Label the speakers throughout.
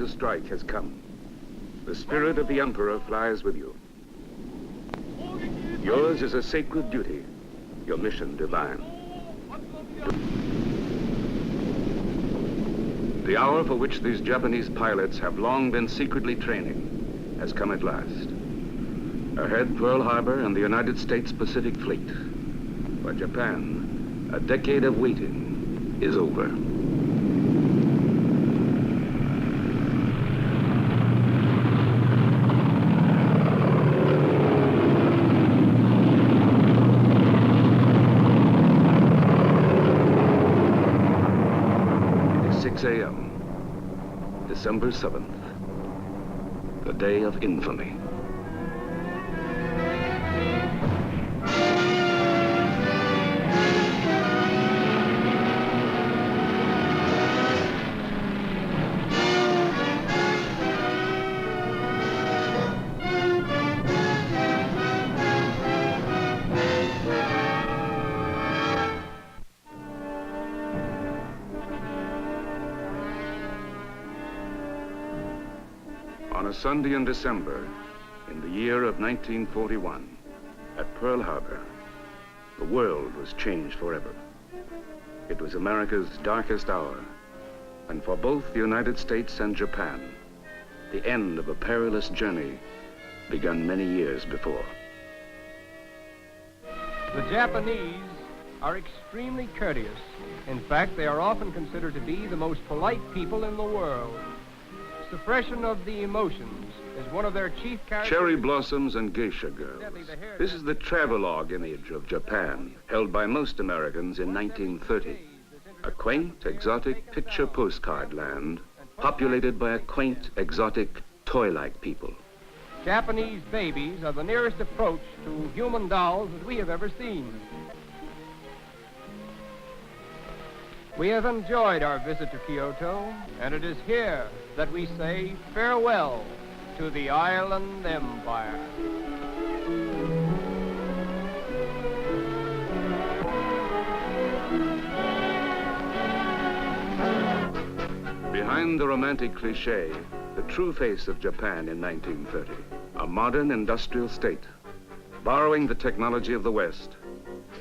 Speaker 1: to strike has come. The spirit of the Emperor flies with you. Yours is a sacred duty, your mission divine. The hour for which these Japanese pilots have long been secretly training has come at last. Ahead, Pearl Harbor and the United States Pacific Fleet. For Japan, a decade of waiting is over. It is 6 a.m., December 7th, the day of infamy. On a Sunday in December, in the year of 1941, at Pearl Harbor, the world was changed forever. It was America's darkest hour, and for both the United States and Japan, the end of a perilous journey begun many years before.
Speaker 2: The Japanese are extremely courteous. In fact, they are often considered to be the most polite people in the world. Suppression of the emotions is one of their chief characteristics.
Speaker 1: Cherry blossoms and geisha girls. This is the travelogue image of Japan, held by most Americans in 1930. A quaint, exotic picture postcard land, populated by a quaint, exotic, toy-like people.
Speaker 2: Japanese babies are the nearest approach to human dolls that we have ever seen. We have enjoyed our visit to Kyoto, and it is here that we say farewell to the island empire.
Speaker 1: Behind the romantic cliché, the true face of Japan in 1930, a modern industrial state, borrowing the technology of the West.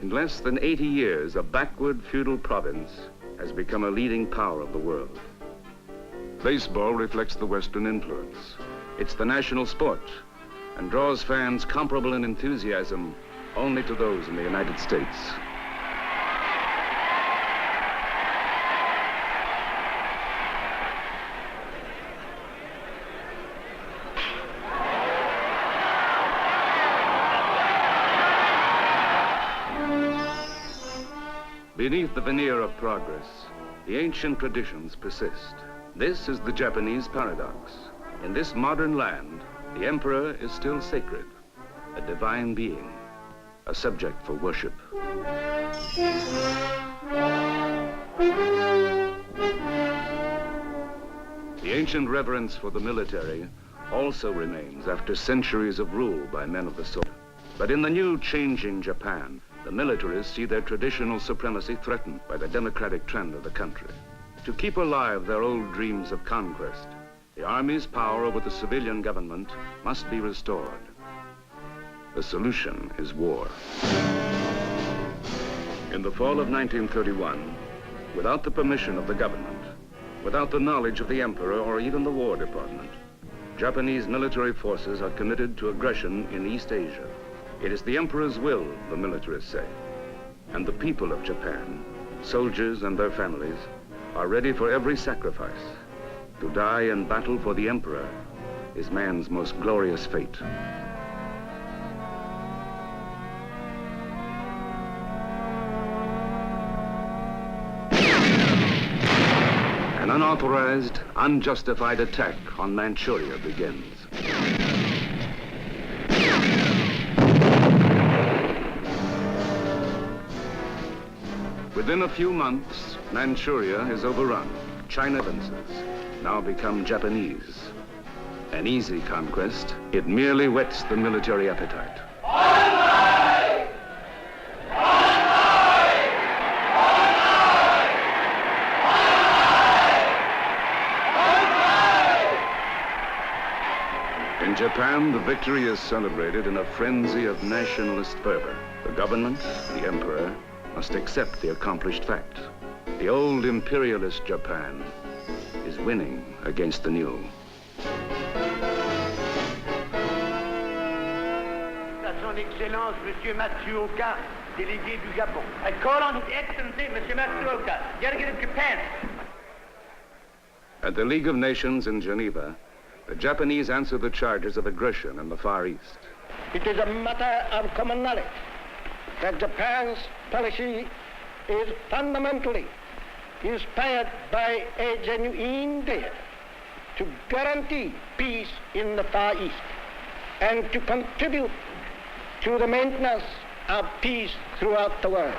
Speaker 1: In less than 80 years, a backward feudal province has become a leading power of the world. Baseball reflects the Western influence. It's the national sport and draws fans comparable in enthusiasm only to those in the United States. Beneath the veneer of progress, the ancient traditions persist. This is the Japanese paradox. In this modern land, the emperor is still sacred, a divine being, a subject for worship. The ancient reverence for the military also remains after centuries of rule by men of the sword. But in the new changing Japan, the militarists see their traditional supremacy threatened by the democratic trend of the country. To keep alive their old dreams of conquest, the Army's power over the civilian government must be restored. The solution is war. In the fall of 1931, without the permission of the government, without the knowledge of the emperor or even the War Department, Japanese military forces are committed to aggression in East Asia. It is the emperor's will, the militarists say, and the people of Japan, soldiers and their families, are ready for every sacrifice. To die in battle for the emperor is man's most glorious fate. An unauthorized, unjustified attack on Manchuria begins. Within a few months, Manchuria is overrun. China provinces now become Japanese. An easy conquest, it merely whets the military appetite. In Japan, the victory is celebrated in a frenzy of nationalist fervor. The government, the emperor, must accept the accomplished fact. The old imperialist Japan is winning against the new.
Speaker 3: Son Excellence, Monsieur Manchuria, délégué du Japon.
Speaker 4: I call on His Excellency, Monsieur Manchuria, delegate of Japan.
Speaker 1: At the League of Nations in Geneva, the Japanese answer the charges of aggression in the Far East.
Speaker 5: It is a matter of common knowledge that Japan's policy is fundamentally inspired by a genuine desire to guarantee peace in the Far East and to contribute to the maintenance of peace throughout the world.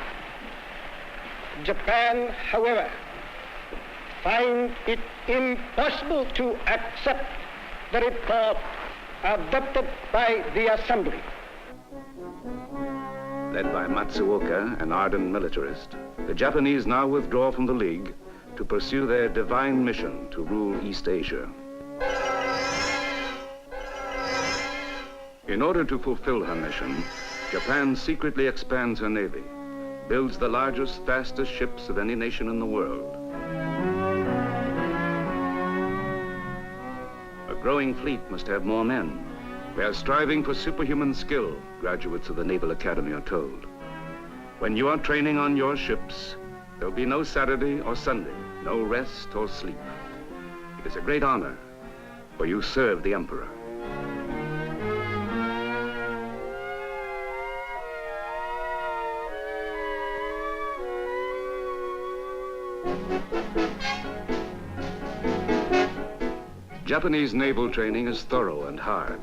Speaker 5: Japan, however, finds it impossible to accept the report adopted by the Assembly.
Speaker 1: Led by Matsuoka, an ardent militarist, the Japanese now withdraw from the League to pursue their divine mission to rule East Asia. In order to fulfill her mission, Japan secretly expands her navy, builds the largest, fastest ships of any nation in the world. A growing fleet must have more men. We are striving for superhuman skill, graduates of the Naval Academy are told. When you are training on your ships, there'll be no Saturday or Sunday, no rest or sleep. It is a great honor, for you serve the Emperor. Japanese naval training is thorough and hard.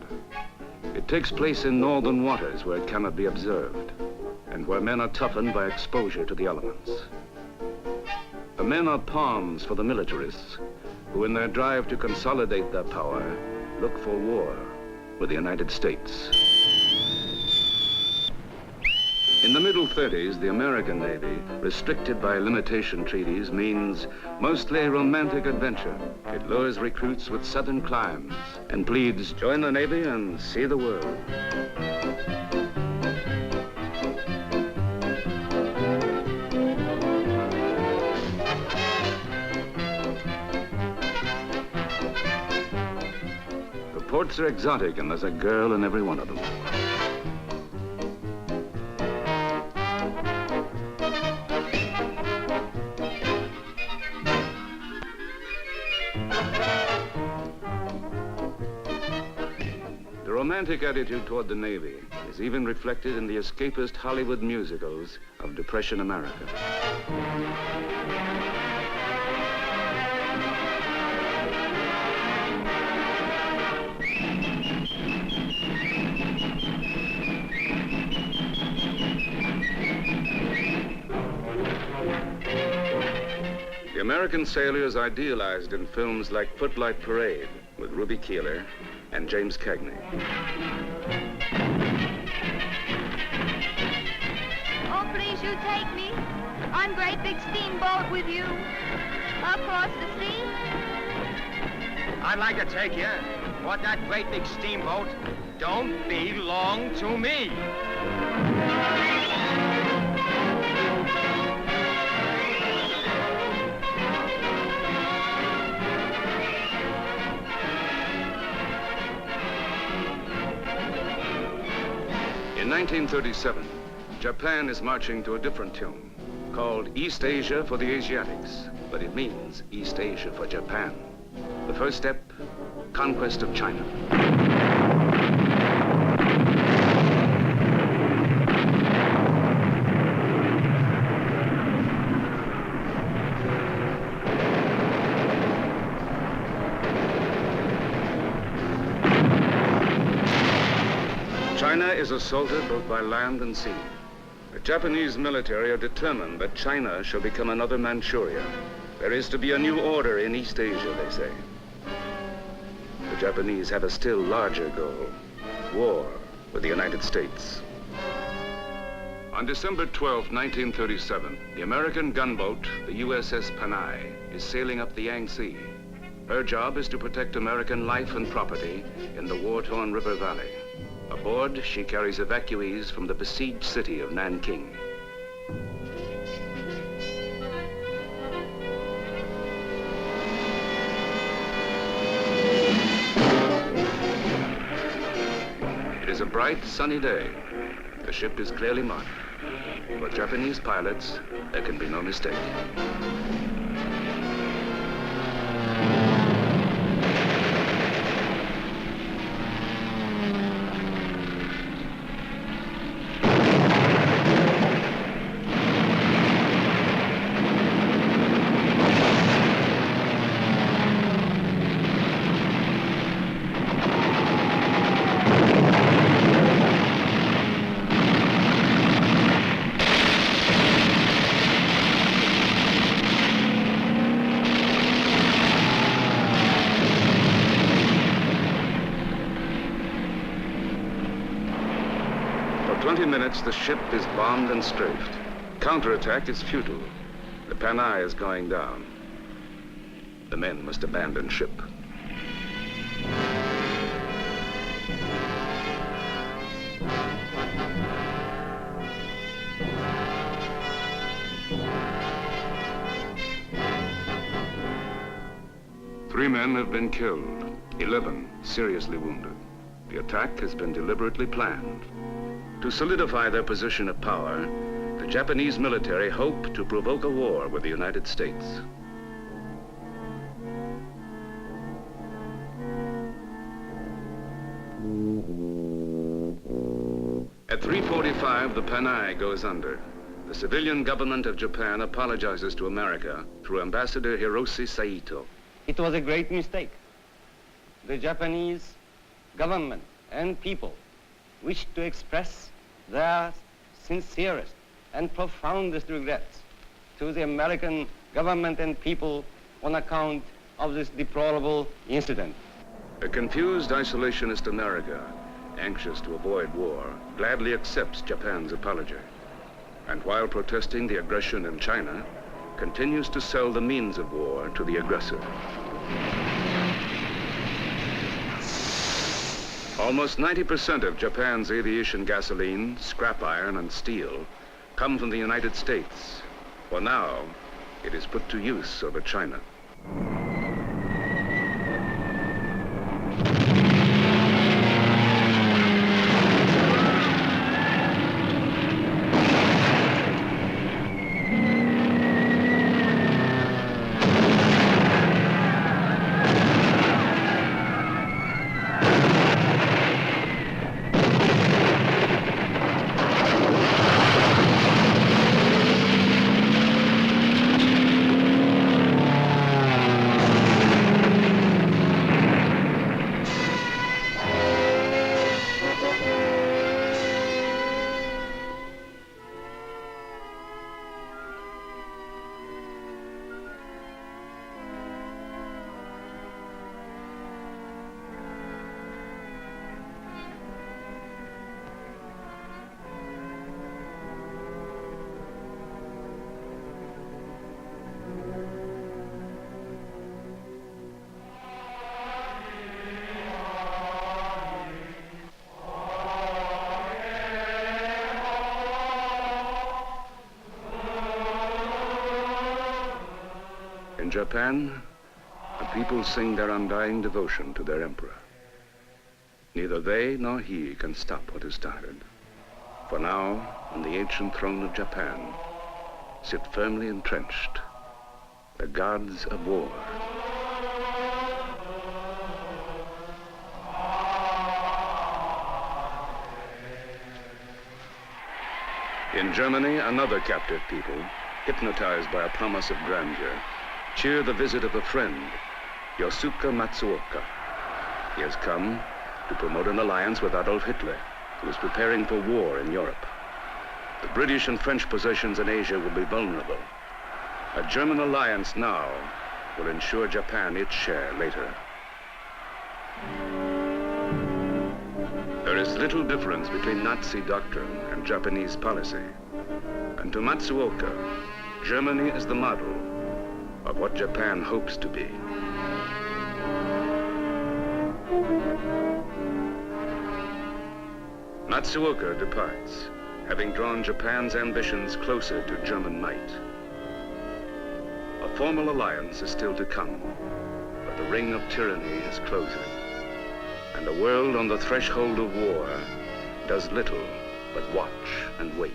Speaker 1: It takes place in northern waters where it cannot be observed, and where men are toughened by exposure to the elements. The men are pawns for the militarists, who in their drive to consolidate their power, look for war with the United States. In the middle 30s, the American Navy, restricted by limitation treaties, means mostly romantic adventure. It lures recruits with southern climes and pleads, join the Navy and see the world. The ports are exotic, and there's a girl in every one of them. The romantic attitude toward the Navy is even reflected in the escapist Hollywood musicals of Depression America. The American sailor is idealized in films like Footlight Parade with Ruby Keeler and James Cagney.
Speaker 6: Oh, please, you take me on great big steamboat with you across the sea.
Speaker 4: I'd like to take you, but that great big steamboat don't belong to me.
Speaker 1: In 1937, Japan is marching to a different tune, called East Asia for the Asiatics, but it means East Asia for Japan. The first step, conquest of China. China is assaulted both by land and sea. The Japanese military are determined that China shall become another Manchuria. There is to be a new order in East Asia, they say. The Japanese have a still larger goal, war with the United States. On December 12, 1937, the American gunboat, the USS Panay, is sailing up the Yangtze. Her job is to protect American life and property in the war-torn river valley. Aboard, she carries evacuees from the besieged city of Nanking. It is a bright, sunny day. The ship is clearly marked. For Japanese pilots, there can be no mistake. For 20 minutes, the ship is bombed and strafed. Counterattack is futile. The Panay is going down. The men must abandon ship. Three men have been killed, 11 seriously wounded. The attack has been deliberately planned. To solidify their position of power, the Japanese military hope to provoke a war with the United States. At 3:45, the Panay goes under. The civilian government of Japan apologizes to America through Ambassador Hiroshi Saito.
Speaker 7: It was a great mistake. The Japanese government and people wished to express their sincerest and profoundest regrets to the American government and people on account of this deplorable incident.
Speaker 1: A confused isolationist America, anxious to avoid war, gladly accepts Japan's apology. And while protesting the aggression in China, continues to sell the means of war to the aggressor. Almost 90% of Japan's aviation gasoline, scrap iron, and steel come from the United States. For now, it is put to use over China. In Japan, the people sing their undying devotion to their emperor. Neither they nor he can stop what is started. For now, on the ancient throne of Japan, sit firmly entrenched the gods of war. In Germany, another captive people, hypnotized by a promise of grandeur, cheer the visit of a friend, Yosuke Matsuoka. He has come to promote an alliance with Adolf Hitler, who is preparing for war in Europe. The British and French possessions in Asia will be vulnerable. A German alliance now will ensure Japan its share later. There is little difference between Nazi doctrine and Japanese policy. And to Matsuoka, Germany is the model of what Japan hopes to be. Matsuoka departs, having drawn Japan's ambitions closer to German might. A formal alliance is still to come, but the ring of tyranny is closing, and the world on the threshold of war does little but watch and wait.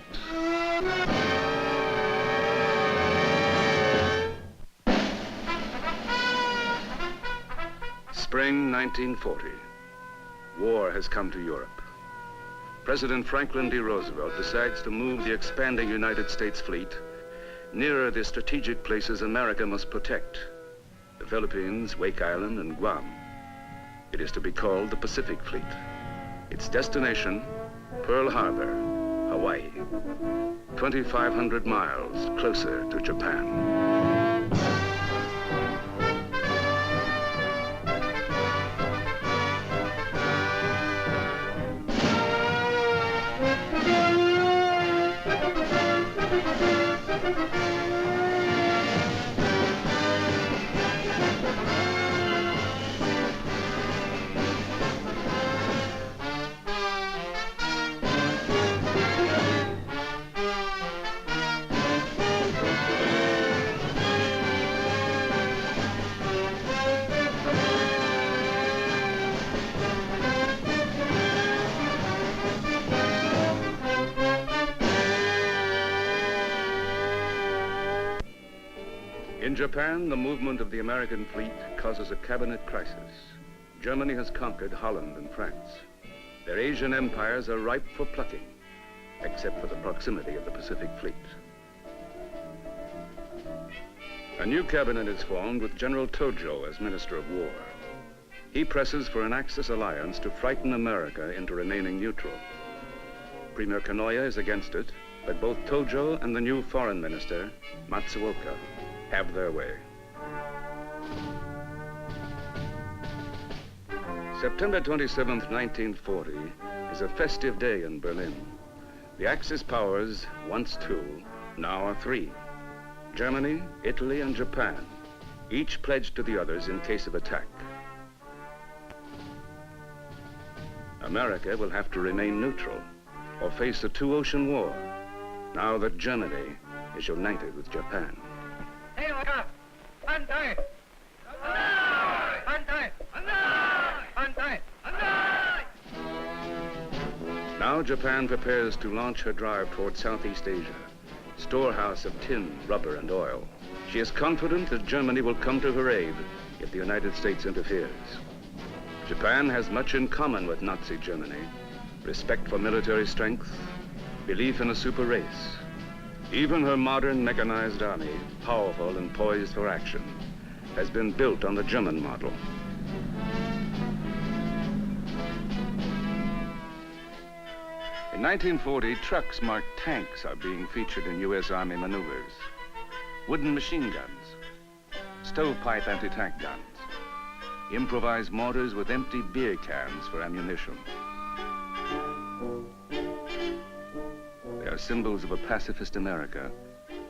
Speaker 1: Spring 1940. War has come to Europe. President Franklin D. Roosevelt decides to move the expanding United States fleet nearer the strategic places America must protect: the Philippines, Wake Island, and Guam. It is to be called the Pacific Fleet. Its destination, Pearl Harbor, Hawaii, 2,500 miles closer to Japan. In Japan, the movement of the American fleet causes a cabinet crisis. Germany has conquered Holland and France. Their Asian empires are ripe for plucking, except for the proximity of the Pacific Fleet. A new cabinet is formed with General Tojo as Minister of War. He presses for an Axis alliance to frighten America into remaining neutral. Premier Kanoya is against it, but both Tojo and the new foreign minister, Matsuoka, have their way. September 27th, 1940 is a festive day in Berlin. The Axis powers, once two, now are three: Germany, Italy, and Japan, each pledged to the others in case of attack. America will have to remain neutral or face a two-ocean war now that Germany is united with Japan. Now Japan prepares to launch her drive toward Southeast Asia, storehouse of tin, rubber, and oil. She is confident that Germany will come to her aid if the United States interferes. Japan has much in common with Nazi Germany: respect for military strength, belief in a super race. Even her modern mechanized army, powerful and poised for action, has been built on the German model. In 1940, trucks marked tanks are being featured in U.S. Army maneuvers. Wooden machine guns, stovepipe anti-tank guns, improvised mortars with empty beer cans for ammunition. They are symbols of a pacifist America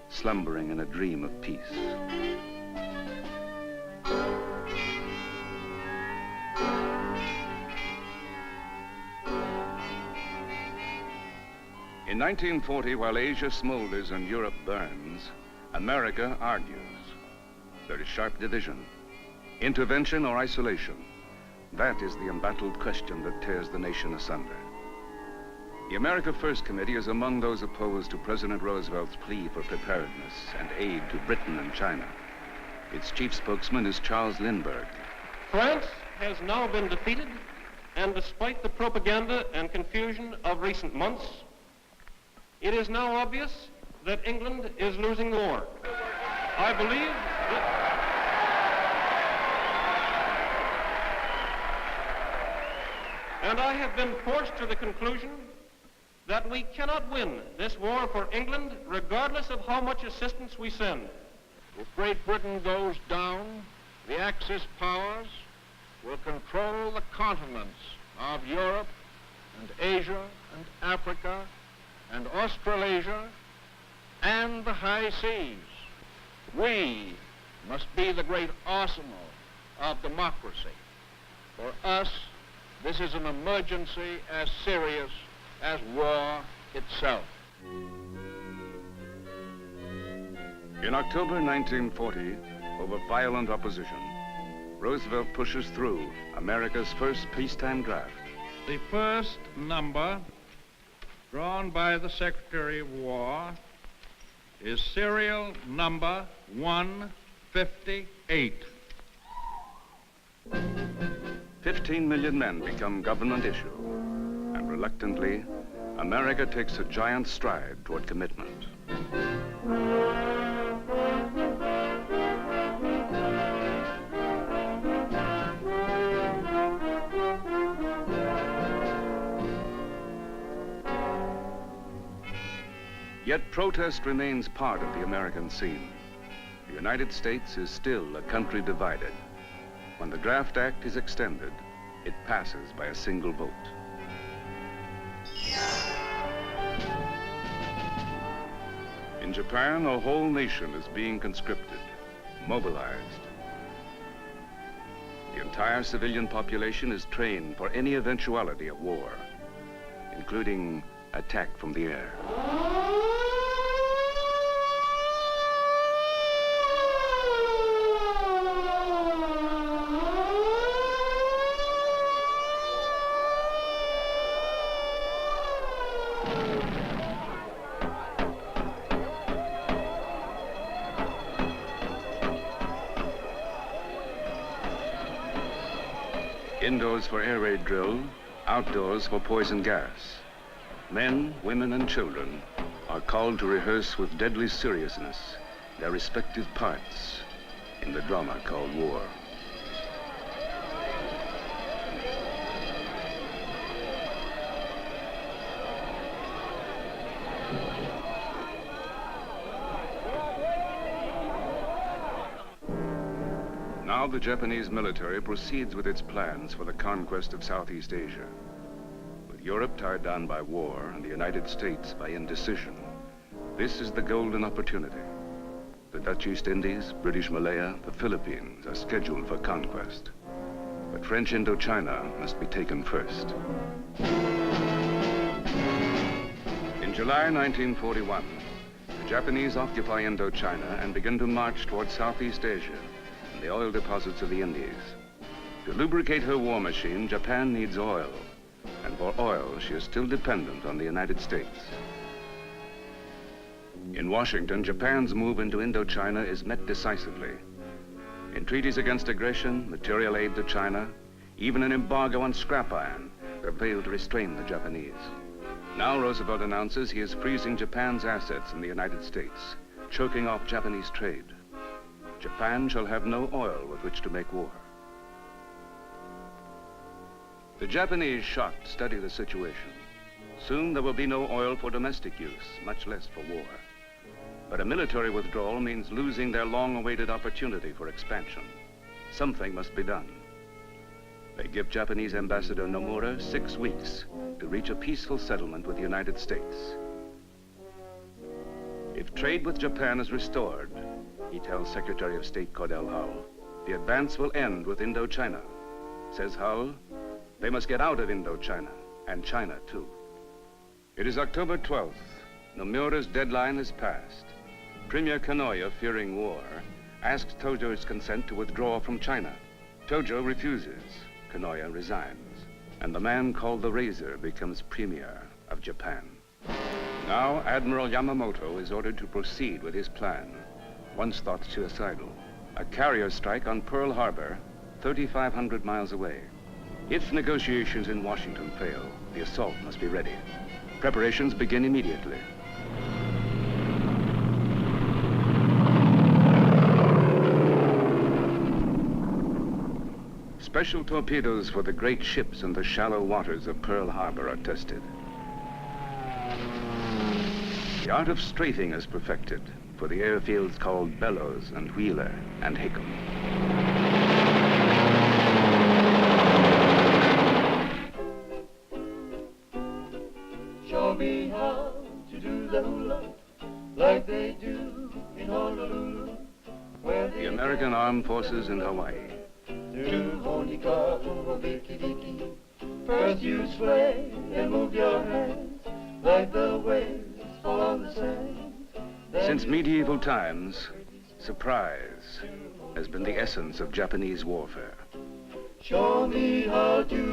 Speaker 1: slumbering in a dream of peace. In 1940, while Asia smolders and Europe burns, America argues. There is sharp division: intervention or isolation. That is the embattled question that tears the nation asunder. The America First Committee is among those opposed to President Roosevelt's plea for preparedness and aid to Britain and China. Its chief spokesman is Charles Lindbergh.
Speaker 8: France has now been defeated, and despite the propaganda and confusion of recent months, it is now obvious that England is losing the war. I believe and I have been forced to the conclusion that we cannot win this war for England regardless of how much assistance we send.
Speaker 9: If Great Britain goes down, the Axis powers will control the continents of Europe and Asia and Africa and Australasia and the high seas. We must be the great arsenal of democracy. For us, this is an emergency as serious as war itself.
Speaker 1: In October 1940, over violent opposition, Roosevelt pushes through America's first peacetime draft.
Speaker 10: The first number drawn by the Secretary of War is serial number 158.
Speaker 1: 15 million men become government issue, and reluctantly, America takes a giant stride toward commitment. Yet protest remains part of the American scene. The United States is still a country divided. When the Draft Act is extended, it passes by a single vote. In Japan, a whole nation is being conscripted, mobilized. The entire civilian population is trained for any eventuality of war, including attack from the air. Indoors for air raid drill, outdoors for poison gas. Men, women, and children are called to rehearse with deadly seriousness their respective parts in the drama called war. Now the Japanese military proceeds with its plans for the conquest of Southeast Asia. With Europe tied down by war and the United States by indecision, this is the golden opportunity. The Dutch East Indies, British Malaya, the Philippines are scheduled for conquest. But French Indochina must be taken first. In July 1941, the Japanese occupy Indochina and begin to march toward Southeast Asia, the oil deposits of the Indies. To lubricate her war machine, Japan needs oil. And for oil, she is still dependent on the United States. In Washington, Japan's move into Indochina is met decisively. Entreaties against aggression, material aid to China, even an embargo on scrap iron prevailed to restrain the Japanese. Now Roosevelt announces he is freezing Japan's assets in the United States, choking off Japanese trade. Japan shall have no oil with which to make war. The Japanese, shocked, study the situation. Soon there will be no oil for domestic use, much less for war. But a military withdrawal means losing their long-awaited opportunity for expansion. Something must be done. They give Japanese Ambassador Nomura 6 weeks to reach a peaceful settlement with the United States. If trade with Japan is restored, he tells Secretary of State Cordell Hull, the advance will end with Indochina. Says Hull, they must get out of Indochina, and China too. It is October 12th. Nomura's deadline is passed. Premier Kanoya, fearing war, asks Tojo's consent to withdraw from China. Tojo refuses. Kanoya resigns. And the man called the Razor becomes premier of Japan. Now Admiral Yamamoto is ordered to proceed with his plan, once thought suicidal. A carrier strike on Pearl Harbor, 3,500 miles away. If negotiations in Washington fail, the assault must be ready. Preparations begin immediately. Special torpedoes for the great ships in the shallow waters of Pearl Harbor are tested. The art of strafing is perfected for the airfields called Bellows and Wheeler and Hickam.
Speaker 11: Show me how to do the hula like they do in Honolulu.
Speaker 1: The American Armed Forces in Hawaii.
Speaker 11: Do Honika Ua Viki Viki. First you sway and move your hands like the waves fall on the sand.
Speaker 1: Since medieval times, surprise has been the essence of Japanese warfare.
Speaker 11: Show me how to